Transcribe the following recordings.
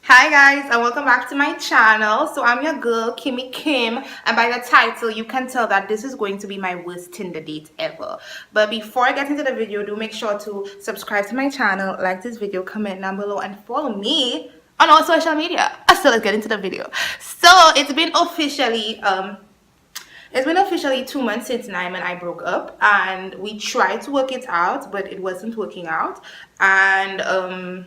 Hi guys, and welcome back to my channel. So I'm your girl Kimmy Kim, and by the title you can tell that this is going to be my worst Tinder date ever. But before I get into the video, do make sure to subscribe to my channel, like this video, comment down below, and follow me on all social media. So let's get into the video. So it's been officially 2 months since Naim and I broke up, and we tried to work it out, but it wasn't working out. And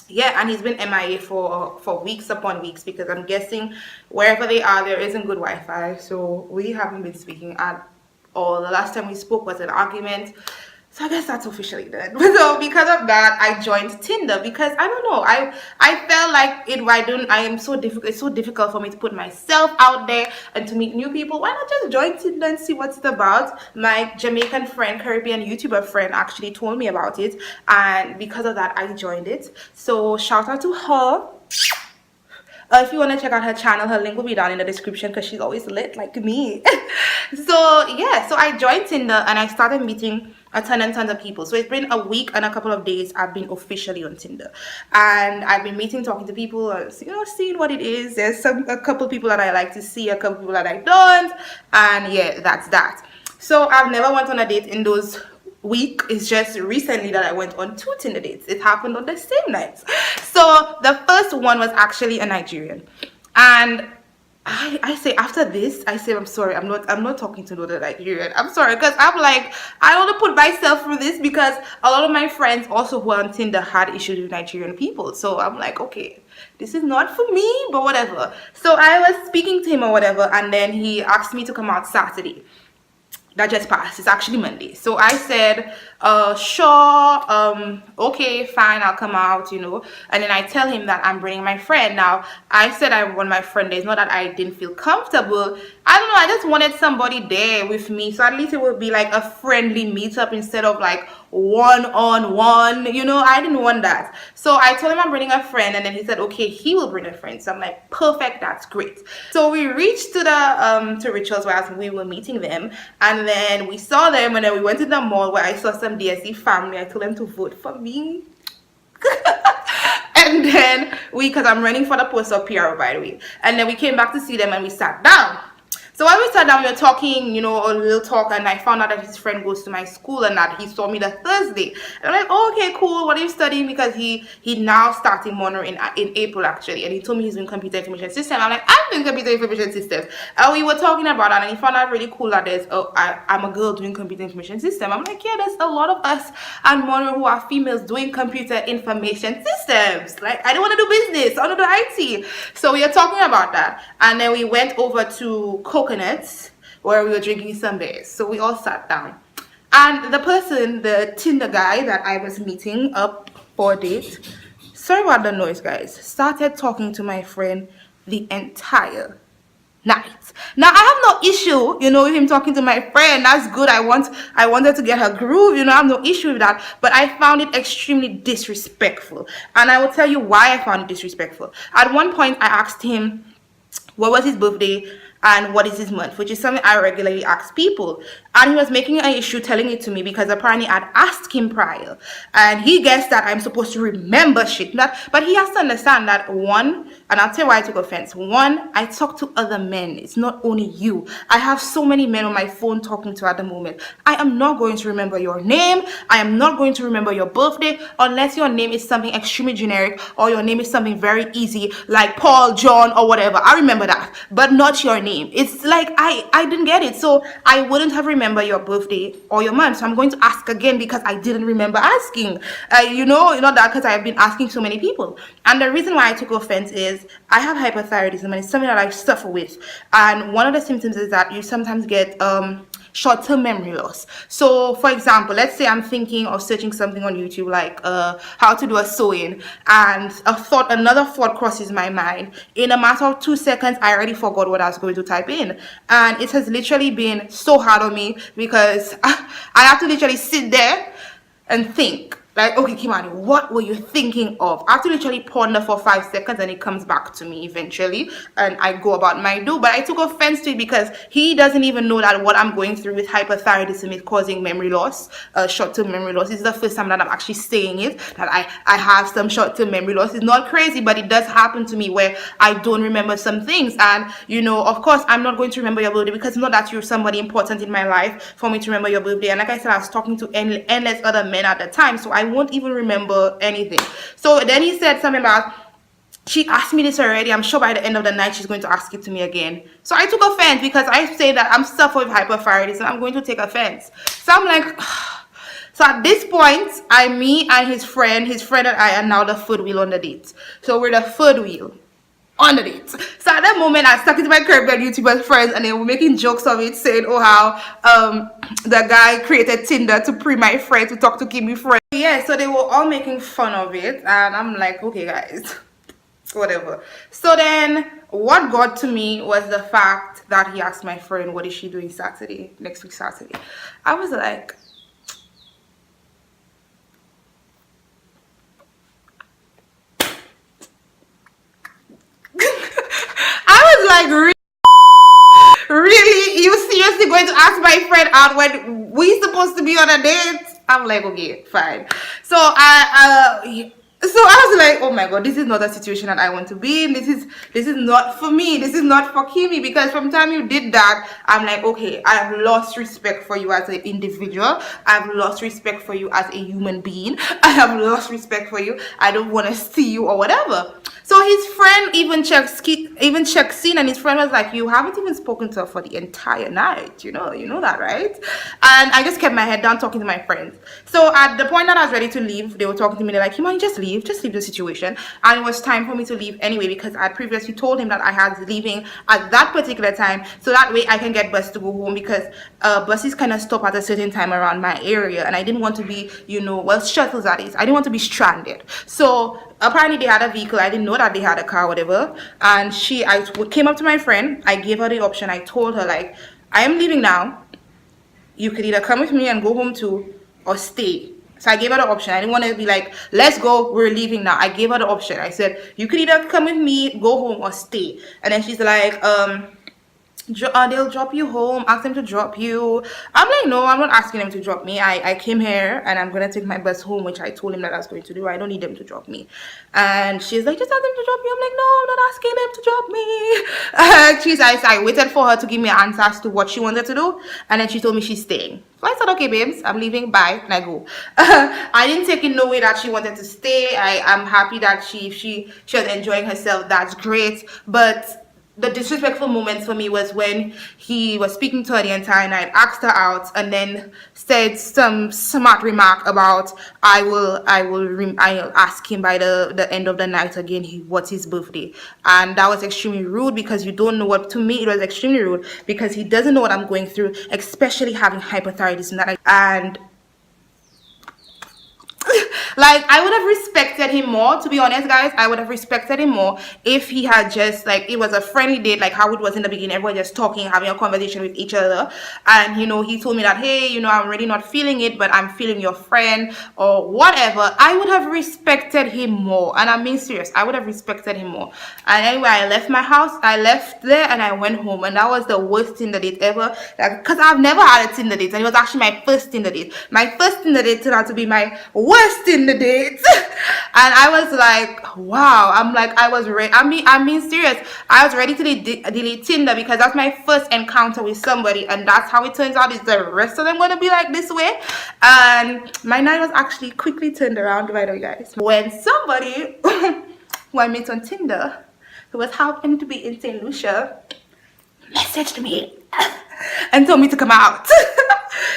yeah, and he's been MIA for weeks upon weeks, because I'm guessing wherever they are there isn't good Wi-Fi, so we haven't been speaking at all. The last time we spoke was an argument, so I guess that's officially done. So because of that, I joined Tinder, because I don't know, I felt like it's so difficult for me to put myself out there and to meet new people. Why not just join Tinder and see what it's about? My Jamaican friend, Caribbean YouTuber friend, actually told me about it, and because of that I joined it. So shout out to her. If you want to check out her channel, her link will be down in the description, because she's always lit like me. So yeah, so I joined Tinder and I started meeting a ton and tons of people. So it's been a week and a couple of days I've been officially on Tinder, and I've been meeting, talking to people, and seeing what it is. There's a couple people that I like to see, a couple people that I don't, and yeah, that's that. So I've never went on a date in those week. It's just recently that I went on 2 Tinder dates. It happened on the same night. So the first one was actually a Nigerian, and I say after this, I say I'm sorry, I'm not talking to another Nigerian. I'm sorry, because I'm like, I want to put myself through this, because a lot of my friends also who are on Tinder had issues with Nigerian people. So I'm like, okay, this is not for me, but whatever. So I was speaking to him or whatever, and then he asked me to come out Saturday. That just passed. It's actually Monday. So I said, sure, okay, fine, I'll come out, And then I tell him that I'm bringing my friend. Now, I said I want my friend there. It's not that I didn't feel comfortable. I don't know, I just wanted somebody there with me. So at least it would be like a friendly meetup instead of like one-on-one, I didn't want that. So I told him I'm bringing a friend, and then he said, okay, he will bring a friend. So I'm like, perfect, that's great. So we reached to the to Rituals, where we were meeting them, and then we saw them, and then we went to the mall where I saw some DSC family. I told them to vote for me. And then because I'm running for the post of PRO, by the way, and then we came back to see them and we sat down. So when we sat down, we were talking, a little talk, and I found out that his friend goes to my school and that he saw me the Thursday. And I'm like, oh, okay, cool. What are you studying? Because he now starting mono in April, actually. And he told me he's doing computer information system. I'm like, I'm doing computer information systems. And we were talking about that, and he found out really cool that I'm a girl doing computer information system. I'm like, yeah, there's a lot of us and mono who are females doing computer information systems. Like, I don't want to do business. I want to do IT. So we were talking about that. And then we went over to Coconuts, where we were drinking some beers. So we all sat down, and the Tinder guy that I was meeting up for a date, sorry about the noise guys, started talking to my friend the entire night. Now I have no issue, with him talking to my friend. That's good. I wanted to get her groove, I have no issue with that. But I found it extremely disrespectful, and I will tell you why I found it disrespectful. At one point I asked him what was his birthday and what is his month, which is something I regularly ask people. And he was making an issue telling it to me, because apparently I'd asked him prior, and he guessed that I'm supposed to remember shit. But he has to understand that, one, and I'll tell you why I took offense. One, I talk to other men. It's not only you. I have so many men on my phone talking to at the moment. I am not going to remember your name. I am not going to remember your birthday, unless your name is something extremely generic, or your name is something very easy, like Paul, John, or whatever. I remember that, but not your name. It's like I didn't get it, so I wouldn't have remembered your birthday or your month. So I'm going to ask again, because I didn't remember asking. Not that, because I have been asking so many people. And the reason why I took offense is I have hypothyroidism, and it's something that I suffer with. And one of the symptoms is that you sometimes get short-term memory loss. So for example, let's say I'm thinking or searching something on YouTube, like how to do a sewing, and another thought crosses my mind. In a matter of 2 seconds, I already forgot what I was going to type in, and it has literally been so hard on me, because I have to literally sit there and think. Like, okay, Kimani, what were you thinking of? I have to literally ponder for 5 seconds, and it comes back to me eventually, and I go about my do. But I took offense to it because he doesn't even know that what I'm going through with hypothyroidism is causing memory loss, short-term memory loss. This is the first time that I'm actually saying it, that I have some short-term memory loss. It's not crazy, but it does happen to me where I don't remember some things. And, you know, of course, I'm not going to remember your birthday because it's not that you're somebody important in my life for me to remember your birthday. And like I said, I was talking to endless other men at the time, so I won't even remember anything. So then he said something about, she asked me this already, I'm sure by the end of the night she's going to ask it to me again. So I took offense because I say that I'm suffering with hypothyroidism. I'm going to take offense. So I'm like, so at this point, me and his friend and I are now the third wheel on the date. So we're the third wheel on the date. So at that moment, I stuck into my Caribbean YouTuber friends, and they were making jokes of it, saying, oh, how the guy created Tinder to pre my friend to talk to Kimmy friend. Yeah, so they were all making fun of it, and I'm like, okay, guys, whatever. So then what got to me was the fact that he asked my friend, what is she doing Saturday, next week Saturday? I was like, like, really? You seriously going to ask my friend out when we supposed to be on a date? I'm like, okay, fine. So I was like, oh my god, this is not a situation that I want to be in. This is not for me. This is not for Kimmy, because from the time you did that, I'm like, okay, I have lost respect for you as an individual. I've lost respect for you as a human being. I have lost respect for you. I don't want to see you or whatever. So his friend even checks in, and his friend was like, you haven't even spoken to her for the entire night. You know that, right? And I just kept my head down talking to my friends. So at the point that I was ready to leave, they were talking to me. They're like, Kimani, just leave the situation. And it was time for me to leave anyway, because I had previously told him that I had leaving at that particular time, so that way I can get bus to go home, because buses kind of stop at a certain time around my area, and I didn't want to be, well, shuttles that is. I didn't want to be stranded. So apparently they had a vehicle. I didn't know that they had a car, whatever. And I came up to my friend. I gave her the option. I told her, like, I am leaving now. You could either come with me and go home too, or stay. So I gave her the option. I didn't want to be like, let's go, we're leaving now. I gave her the option. I said, you could either come with me, go home, or stay. And then she's like, they'll drop you home. Ask them to drop you. I'm like, no, I'm not asking them to drop me. I came here and I'm gonna take my bus home, which I told him that I was going to do. I don't need them to drop me. And she's like, just ask them to drop you. I'm like, no, I'm not asking them to drop me. I waited for her to give me an answer as to what she wanted to do, and then she told me she's staying. So I said, okay, babes, I'm leaving, bye, and I go. I didn't take it no way that she wanted to stay. I'm happy that she was enjoying herself. That's great. But the disrespectful moments for me was when he was speaking to her the entire night, asked her out, and then said some smart remark about I'll ask him by the end of the night again what's his birthday. And that was extremely rude, because you don't know what, to me it was extremely rude, because he doesn't know what I'm going through, especially having hypothyroidism. And like, I would have respected him more, to be honest, guys. I would have respected him more if he had just, like, it was a friendly date, like how it was in the beginning. Everyone just talking, having a conversation with each other. And, he told me that, hey, I'm really not feeling it, but I'm feeling your friend, or whatever. I would have respected him more. And I'm being serious. I would have respected him more. And anyway, I left my house. I left there and I went home. And that was the worst Tinder date ever. Because I've never had a Tinder date. And it was actually my first Tinder date. My first Tinder date turned out to be my worst Tinder date. And I was like, wow. I'm like, I was ready. I'm being serious. I was ready to delete Tinder, because that's my first encounter with somebody, and that's how it turns out. Is the rest of them going to be like this way? And my night was actually quickly turned around, by the way, guys, when somebody who I met on Tinder, who was happened to be in St. Lucia, messaged me and told me to come out.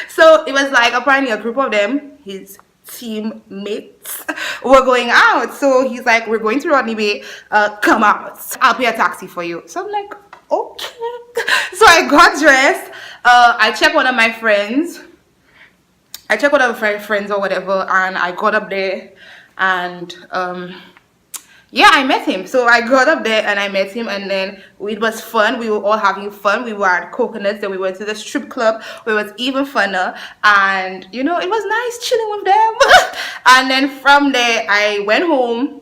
So it was like apparently a group of them, his teammates, were going out. So he's like, we're going to Rodney Bay, come out, I'll pay a taxi for you. So I'm like, okay. So I got dressed. I checked one of my friends. Or whatever, and I got up there, and Yeah, I met him. So I got up there and I met him, and then it was fun. We were all having fun. We were at Coconuts, then we went to the strip club where it was even funner. And you know, it was nice chilling with them. And then from there, I went home.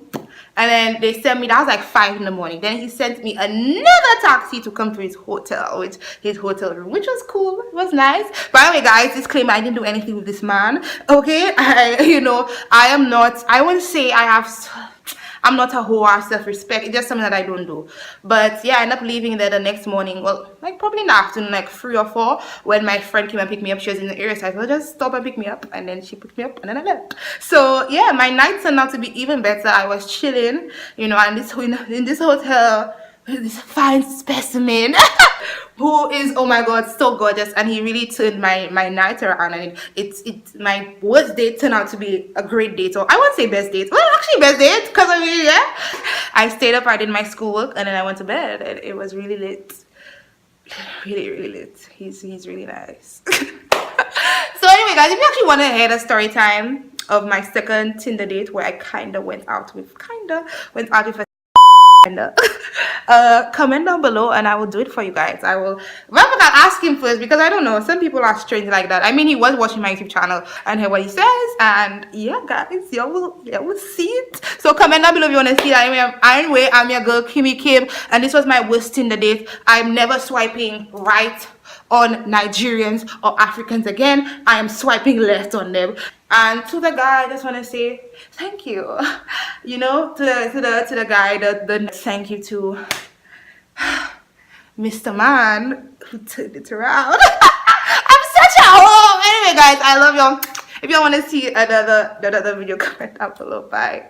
And then they sent me, that was like 5 in the morning. Then he sent me another taxi to come to his hotel, his hotel room, which was cool. It was nice. By the way, guys, disclaimer, I didn't do anything with this man. Okay? I am not, I wouldn't say I'm not a whore, I have self-respect. It's just something that I don't do. But yeah, I ended up leaving there the next morning. Well, like probably in the afternoon, like 3 or 4, when my friend came and picked me up. She was in the area, so I said, just stop and pick me up. And then she picked me up, and then I left. So yeah, my night turned out to be even better. I was chilling, and in this hotel with this fine specimen. Who is, oh my god, so gorgeous, and he really turned my night around, and it's my worst date turned out to be a great date. So I won't say best date, well, actually best date, because I mean, yeah, I stayed up, I did my schoolwork, and then I went to bed, and it was really lit, really lit. He's really nice. So anyway, guys, if you actually want to hear the story time of my second Tinder date, where I kind of went out with a comment down below and I will do it for you guys. I will, well, I'll ask him first, because I don't know, some people are strange like that. I mean, he was watching my YouTube channel and hear what he says, and yeah, guys, y'all will see it. So comment down below if you want to see that. Anyway, I'm your girl Kimmy Kim, and this was my worst Tinder date. I'm never swiping right on Nigerians or Africans again. I am swiping left on them. And to the guy, I just want to say thank you. To the guy, the thank you to Mr. Man who turned it around. I'm such a hoe. Anyway, guys, I love y'all. If y'all want to see another video, comment down below. Bye.